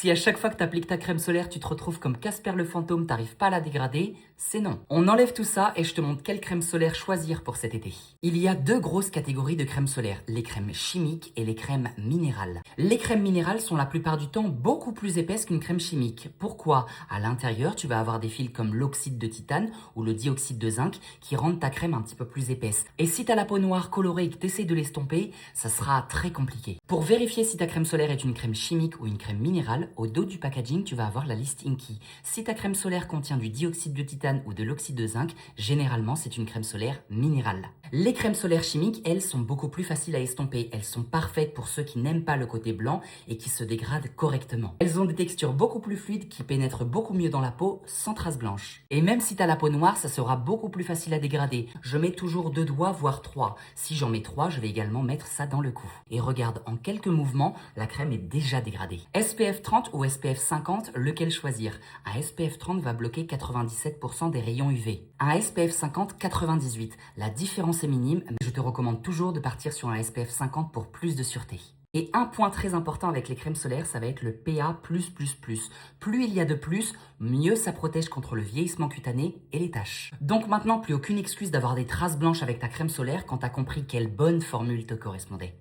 Si à chaque fois que tu appliques ta crème solaire, tu te retrouves comme Casper le fantôme, t'arrives pas à la dégrader, c'est non. On enlève tout ça et je te montre quelle crème solaire choisir pour cet été. Il y a deux grosses catégories de crèmes solaires, les crèmes chimiques et les crèmes minérales. Les crèmes minérales sont la plupart du temps beaucoup plus épaisses qu'une crème chimique. Pourquoi? À l'intérieur, tu vas avoir des fils comme l'oxyde de titane ou le dioxyde de zinc qui rendent ta crème un petit peu plus épaisse. Et si tu as la peau noire colorée et que tu essaies de l'estomper, ça sera très compliqué. Pour vérifier si ta crème solaire est une crème chimique ou une crème minérale, au dos du packaging, tu vas avoir la liste Inky. Si ta crème solaire contient du dioxyde de titane ou de l'oxyde de zinc, généralement c'est une crème solaire minérale. Les crèmes solaires chimiques, elles, sont beaucoup plus faciles à estomper. Elles sont parfaites pour ceux qui n'aiment pas le côté blanc et qui se dégradent correctement. Elles ont des textures beaucoup plus fluides qui pénètrent beaucoup mieux dans la peau sans traces blanches. Et même si tu as la peau noire, ça sera beaucoup plus facile à dégrader. Je mets toujours 2 doigts, voire 3. Si j'en mets 3, je vais également mettre ça dans le cou. Et regarde, en quelques mouvements, la crème est déjà dégradée. SPF 30 ou SPF 50, lequel choisir? Un SPF 30 va bloquer 97% des rayons UV. Un SPF 50, 98. La différence est minime, mais je te recommande toujours de partir sur un SPF 50 pour plus de sûreté. Et un point très important avec les crèmes solaires, ça va être le PA+++. Plus il y a de plus, mieux ça protège contre le vieillissement cutané et les taches. Donc maintenant, plus aucune excuse d'avoir des traces blanches avec ta crème solaire quand t'as compris quelle bonne formule te correspondait.